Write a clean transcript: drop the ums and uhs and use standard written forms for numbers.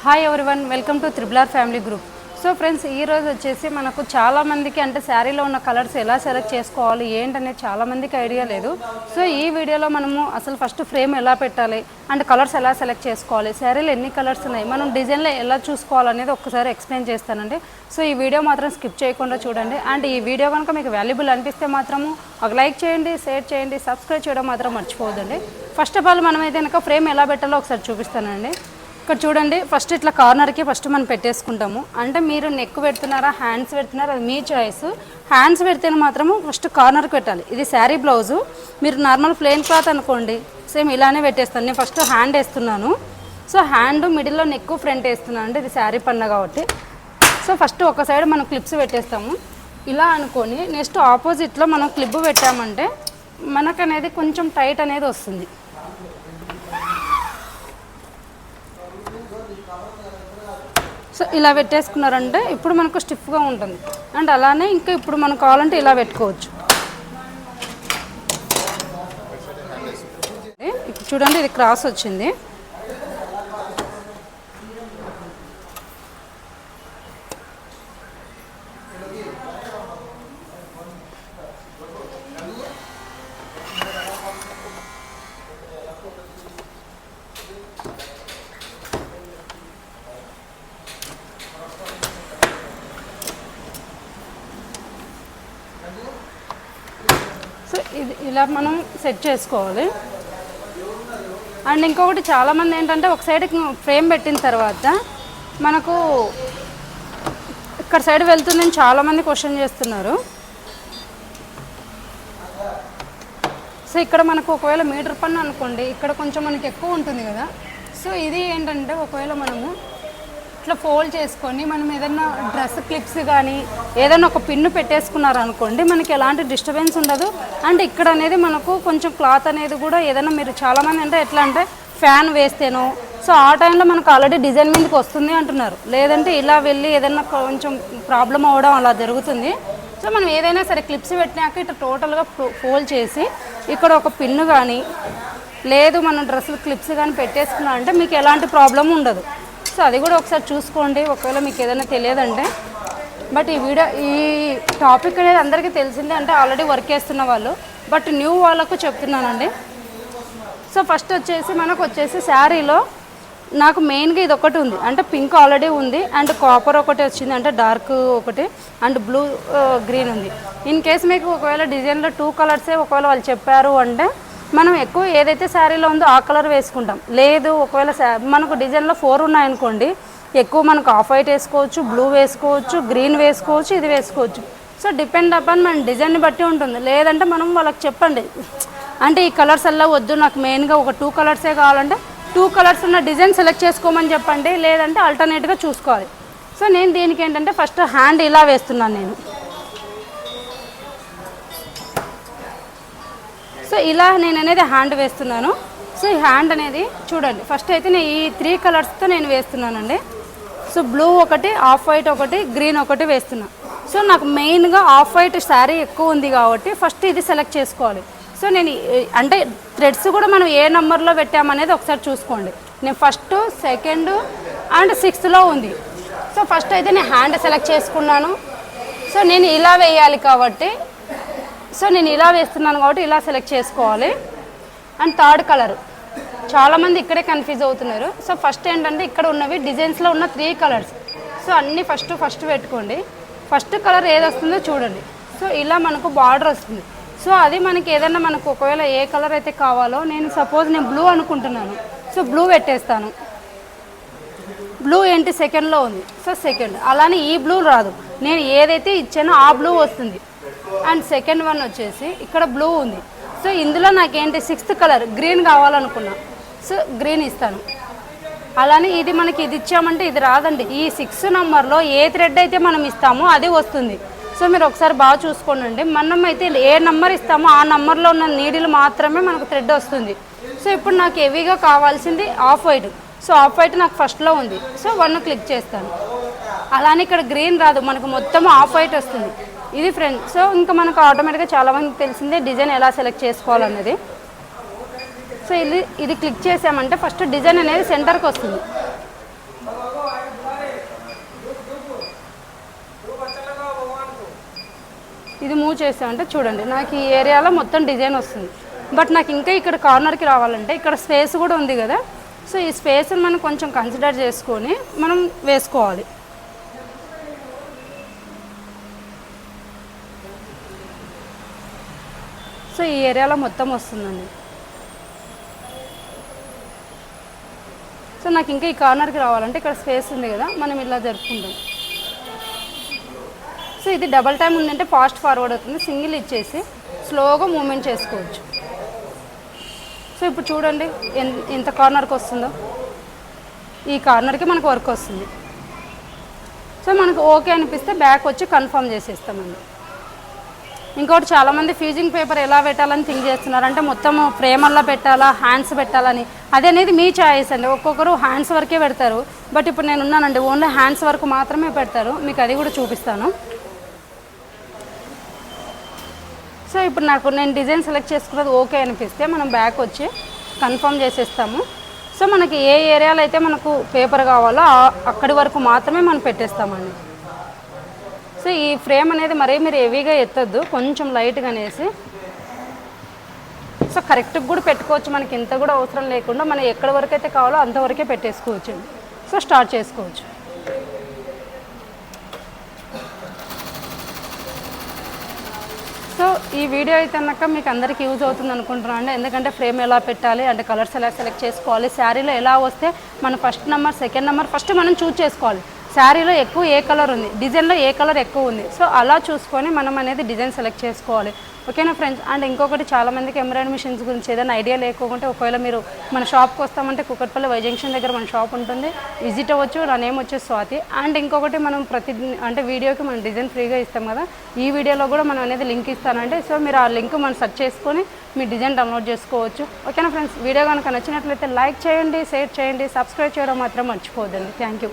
Hi everyone, welcome to triple family group. So friends, ఈరోజు వచ్చేసి మనకు చాలామందికి అంటే శారీలో ఉన్న కలర్స్ ఎలా సెలెక్ట్ చేసుకోవాలి ఏంటనేది చాలామందికి ఐడియా లేదు. సో ఈ వీడియోలో మనము అసలు ఫస్ట్ ఫ్రేమ్ ఎలా పెట్టాలి అండ్ కలర్స్ ఎలా సెలెక్ట్ చేసుకోవాలి, శారీలో ఎన్ని కలర్స్ ఉన్నాయి, మనం డిజైన్లో ఎలా చూసుకోవాలనేది ఒక్కసారి ఎక్స్ప్లెయిన్ చేస్తానండి. సో ఈ వీడియో మాత్రం స్కిప్ చేయకుండా చూడండి. అండ్ ఈ వీడియో కనుక మీకు వాల్యుబుల్ అనిపిస్తే మాత్రము ఒక లైక్ చేయండి, షేర్ చేయండి, సబ్స్క్రైబ్ చేయడం మాత్రం మర్చిపోవద్దండి. ఫస్ట్ ఆఫ్ ఆల్ మనమైతే కనుక ఫ్రేమ్ ఎలా పెట్టాలో ఒకసారి చూపిస్తానండి. ఇక్కడ చూడండి, ఫస్ట్ ఇట్లా కార్నర్కి ఫస్ట్ మనం పెట్టేసుకుంటాము. అంటే మీరు నెక్ పెడుతున్నారా, హ్యాండ్స్ పెడుతున్నారా, అది మీ చాయిస్. హ్యాండ్స్ పెడితేనే మాత్రము ఫస్ట్ కార్నర్కి పెట్టాలి. ఇది శారీ బ్లౌజు, మీరు నార్మల్ ప్లెయిన్ క్లాత్ అనుకోండి సేమ్ ఇలానే పెట్టేస్తాను. నేను ఫస్ట్ హ్యాండ్ వేస్తున్నాను. సో హ్యాండ్ మిడిల్లో నెక్ ఫ్రంట్ వేస్తున్నాను అండి, ఇది శారీ పన్న కాబట్టి. సో ఫస్ట్ ఒక సైడ్ మనం క్లిప్స్ పెట్టేస్తాము ఇలా అనుకొని, నెక్స్ట్ ఆపోజిట్లో మనం క్లిప్ పెట్టామంటే మనకనేది కొంచెం టైట్ అనేది వస్తుంది. సో ఇలా పెట్టేసుకున్నారంటే ఇప్పుడు మనకు స్టిఫ్గా ఉంటుంది. అండ్ అలానే ఇంకా ఇప్పుడు మనకు కావాలంటే ఇలా పెట్టుకోవచ్చు. ఇప్పుడు చూడండి, ఇది క్రాస్ వచ్చింది. సో ఇది ఇలా మనం సెట్ చేసుకోవాలి. అండ్ ఇంకొకటి చాలామంది ఏంటంటే ఒక సైడ్ ఫ్రేమ్ పెట్టిన తర్వాత మనకు ఇక్కడ సైడ్ వెళ్తుందని చాలామంది క్వశ్చన్ చేస్తున్నారు. సో ఇక్కడ మనకు ఒకవేళ మీటర్ పన్ను అనుకోండి, ఇక్కడ కొంచెం మనకి ఎక్కువ ఉంటుంది కదా. సో ఇది ఏంటంటే ఒకవేళ మనము ఇట్లా ఫోల్డ్ చేసుకొని మనం ఏదైనా డ్రెస్ క్లిప్స్ కానీ ఏదైనా ఒక పిన్ను పెట్టేసుకున్నారనుకోండి, మనకి ఎలాంటి డిస్టర్బెన్స్ ఉండదు. అండ్ ఇక్కడ అనేది మనకు కొంచెం క్లాత్ అనేది కూడా ఏదైనా మీరు చాలామంది అంటే ఎట్లా అంటే ఫ్యాన్ వేస్తేనో, సో ఆ టైంలో మనకు ఆల్రెడీ డిజైన్ మీదకి వస్తుంది అంటున్నారు. లేదంటే ఇలా వెళ్ళి ఏదైనా కొంచెం ప్రాబ్లం అవ్వడం అలా జరుగుతుంది. సో మనం ఏదైనా సరే క్లిప్స్ పెట్టినాక ఇట్లా టోటల్గా ఫోల్డ్ చేసి ఇక్కడ ఒక పిన్ను కానీ లేదు మనం డ్రెస్సులు క్లిప్స్ కానీ పెట్టేసుకున్నా అంటే మీకు ఎలాంటి ప్రాబ్లం ఉండదు. సో అది కూడా ఒకసారి చూసుకోండి ఒకవేళ మీకు ఏదైనా తెలియదంటే. బట్ ఈ టాపిక్ అనేది అందరికీ తెలిసిందే, అంటే ఆల్రెడీ వర్క్ చేస్తున్న వాళ్ళు. బట్ న్యూ వాళ్ళకు చెప్తున్నానండి. సో ఫస్ట్ వచ్చేసి మనకు వచ్చేసి శారీలో నాకు మెయిన్గా ఇది ఒకటి ఉంది, అంటే పింక్ ఆల్రెడీ ఉంది అండ్ కాపర్ ఒకటి వచ్చింది, అంటే డార్క్ ఒకటి అండ్ బ్లూ గ్రీన్ ఉంది. ఇన్ కేస్ మీకు ఒకవేళ డిజైన్లో 2 కలర్సే ఒకవేళ వాళ్ళు చెప్పారు అంటే మనం ఎక్కువ ఏదైతే శారీలో ఉందో ఆ కలర్ వేసుకుంటాం. లేదు ఒకవేళ మనకు డిజైన్లో 4 ఉన్నాయనుకోండి, ఎక్కువ మనకు ఆఫ్ వైట్ వేసుకోవచ్చు, బ్లూ వేసుకోవచ్చు, గ్రీన్ వేసుకోవచ్చు, ఇది వేసుకోవచ్చు. సో డిపెండ్ అపాన్ మన డిజైన్ని బట్టి ఉంటుంది. లేదంటే మనం వాళ్ళకి చెప్పండి, అంటే ఈ కలర్స్ అలా వద్దు, నాకు మెయిన్గా ఒక 2 కలర్సే కావాలంటే 2 కలర్స్ ఉన్న డిజైన్ సెలెక్ట్ చేసుకోమని చెప్పండి. లేదంటే ఆల్టర్నేట్గా చూసుకోవాలి. సో నేను దీనికి ఏంటంటే ఫస్ట్ హ్యాండ్ ఇలా వేస్తున్నాను నేను. సో ఇలా నేను అనేది హ్యాండ్ వేస్తున్నాను. సో ఈ హ్యాండ్ అనేది చూడండి, ఫస్ట్ అయితే నేను ఈ 3 కలర్స్తో నేను వేస్తున్నానండి. సో బ్లూ ఒకటి, ఆఫ్ వైట్ ఒకటి, గ్రీన్ ఒకటి వేస్తున్నా. సో నాకు మెయిన్గా ఆఫ్ వైట్ శారీ ఎక్కువ ఉంది కాబట్టి ఫస్ట్ ఇది సెలెక్ట్ చేసుకోవాలి. సో నేను అంటే థ్రెడ్స్ కూడా మనం ఏ నెంబర్లో పెట్టామనేది ఒకసారి చూసుకోండి. నేను ఫస్ట్, సెకండ్ అండ్ 6th ఉంది. సో ఫస్ట్ అయితే నేను హ్యాండ్ సెలెక్ట్ చేసుకున్నాను. సో నేను ఇలా వేయాలి కాబట్టి సో నేను ఇలా వేస్తున్నాను కాబట్టి ఇలా సెలెక్ట్ చేసుకోవాలి. అండ్ 3rd కలర్ చాలామంది ఇక్కడే కన్ఫ్యూజ్ అవుతున్నారు. సో ఫస్ట్ ఏంటంటే ఇక్కడ ఉన్నవి డిజైన్స్లో ఉన్న 3 కలర్స్. సో అన్నీ ఫస్ట్ పెట్టుకోండి. ఫస్ట్ కలర్ ఏది వస్తుందో చూడండి. సో ఇలా మనకు బార్డర్ వస్తుంది. సో అది మనకి ఏదైనా మనకు ఒకవేళ ఏ కలర్ అయితే కావాలో, నేను సపోజ్ నేను బ్లూ అనుకుంటున్నాను, సో బ్లూ పెట్టేస్తాను. బ్లూ ఏంటి సెకండ్లో ఉంది, సో సెకండ్. అలానే ఈ బ్లూ రాదు, నేను ఏదైతే ఇచ్చానో ఆ బ్లూ వస్తుంది. అండ్ సెకండ్ వన్ వచ్చేసి ఇక్కడ బ్లూ ఉంది. సో ఇందులో నాకేంటి 6th కలర్ గ్రీన్ కావాలనుకున్నా, సో గ్రీన్ ఇస్తాను. అలానే ఇది మనకి ఇది ఇచ్చామంటే ఇది రాదండి. ఈ 6 నెంబర్లో ఏ థ్రెడ్ అయితే మనం ఇస్తామో అది వస్తుంది. సో మీరు ఒకసారి బాగా చూసుకోండి. మనం అయితే ఏ నెంబర్ ఇస్తామో ఆ నెంబర్లో ఉన్న నీడిల్ మాత్రమే మనకు థ్రెడ్ వస్తుంది. సో ఇప్పుడు నాకు హెవీగా కావాల్సింది off white. So off white నాకు ఫస్ట్లో ఉంది. సో 1 క్లిక్ చేస్తాను. అలానే ఇక్కడ గ్రీన్ రాదు, మనకు మొత్తం ఆఫ్ వైట్ వస్తుంది. ఇది ఫ్రెండ్. సో ఇంకా మనకు ఆటోమేటిక్గా చాలామందికి తెలిసిందే డిజైన్ ఎలా సెలెక్ట్ చేసుకోవాలన్నది. సో ఇది క్లిక్ చేసామంటే ఫస్ట్ డిజైన్ అనేది సెంటర్కి వస్తుంది. ఇది మూవ్ చేసామంటే చూడండి నాకు ఈ ఏరియాలో మొత్తం డిజైన్ వస్తుంది. బట్ నాకు ఇంకా ఇక్కడ కార్నర్కి రావాలంటే ఇక్కడ స్పేస్ కూడా ఉంది కదా, సో ఈ స్పేస్ని మనం కొంచెం కన్సిడర్ చేసుకొని మనం వేసుకోవాలి. సో ఈ ఏరియాలో మొత్తం వస్తుందండి. సో నాకు ఇంకా ఈ కార్నర్కి రావాలంటే ఇక్కడ స్పేస్ ఉంది కదా, మనం ఇలా జరుపుకుంటాం. సో ఇది డబల్ టైం ఉందంటే ఫాస్ట్ ఫార్వర్డ్ అవుతుంది, సింగిల్ ఇచ్చేసి స్లోగా మూమెంట్ చేసుకోవచ్చు. సో ఇప్పుడు చూడండి ఎంత కార్నర్కి వస్తుందో, ఈ కార్నర్కి మనకు వర్క్ వస్తుంది. సో మనకు ఓకే అనిపిస్తే బ్యాక్ వచ్చి కన్ఫర్మ్ చేసేస్తామండి. ఇంకోటి చాలామంది ఫ్యూజింగ్ పేపర్ ఎలా పెట్టాలని థింక్ చేస్తున్నారు, అంటే మొత్తం ఫ్రేమల్లో పెట్టాలా హ్యాండ్స్ పెట్టాలని. అది అనేది మీ చాయిస్ అండి, ఒక్కొక్కరు హ్యాండ్స్ వరకే పెడతారు. బట్ ఇప్పుడు నేను ఉన్నానండి, ఓన్లీ హ్యాండ్స్ వరకు మాత్రమే పెడతారు, మీకు అది కూడా చూపిస్తాను. సో ఇప్పుడు నేను డిజైన్ సెలెక్ట్ చేసుకున్నది ఓకే అనిపిస్తే మనం బ్యాక్ వచ్చి కన్ఫర్మ్ చేసేస్తాము. సో మనకి ఏ ఏరియాలో అయితే మనకు పేపర్ కావాలో అక్కడి వరకు మాత్రమే మనం పెట్టేస్తామండి. సో ఈ ఫ్రేమ్ అనేది మరీ మీరు హెవీగా ఎత్తద్దు, కొంచెం లైట్గా అనేసి. సో కరెక్ట్గా కూడా పెట్టుకోవచ్చు, మనకి ఇంత కూడా అవసరం లేకుండా మనం ఎక్కడి వరకు అయితే కావాలో అంతవరకే పెట్టేసుకోవచ్చు. సో స్టార్ట్ చేసుకోవచ్చు. సో ఈ వీడియో అయితే అన్నాక మీకు అందరికీ యూజ్ అవుతుంది అనుకుంటున్నాను అండి. ఎందుకంటే ఫ్రేమ్ ఎలా పెట్టాలి అంటే కలర్స్ ఎలా సెలెక్ట్ చేసుకోవాలి, శారీలో ఎలా వస్తే మన first number second number first మనం చూస్ చేసుకోవాలి. శారీలో ఎక్కువ ఏ కలర్ ఉంది, డిజైన్లో ఏ కలర్ ఎక్కువ ఉంది, సో అలా చూసుకొని మనం అనేది డిజైన్ సెలెక్ట్ చేసుకోవాలి. ఓకేనా ఫ్రెండ్స్. అండ్ ఇంకొకటి చాలామందికి ఎంబ్రాయిడరీ మిషన్స్ గురించి ఏదైనా ఐడియా లేకుంటే ఒకవేళ మీరు మన షాప్కి వస్తామంటే కుకట్పల్లి వై జంక్షన్ దగ్గర మన షాప్ ఉంటుంది, విజిట్ అవ్వచ్చు. నా నేమ్ వచ్చేసి స్వాతి. అండ్ ఇంకొకటి మనం అంటే వీడియోకి మనం డిజైన్ ఫ్రీగా ఇస్తాం కదా, ఈ వీడియోలో కూడా మనం అనేది లింక్ ఇస్తానంటే సో మీరు ఆ లింక్ మనం సెర్చ్ చేసుకొని మీ డిజైన్ డౌన్లోడ్ చేసుకోవచ్చు. ఓకేనా ఫ్రెండ్స్. వీడియో కనుక నచ్చినట్లయితే లైక్ చేయండి, షేర్ చేయండి, సబ్స్క్రైబ్ చేయడం మాత్రం మర్చిపోవద్దండి. Thank you.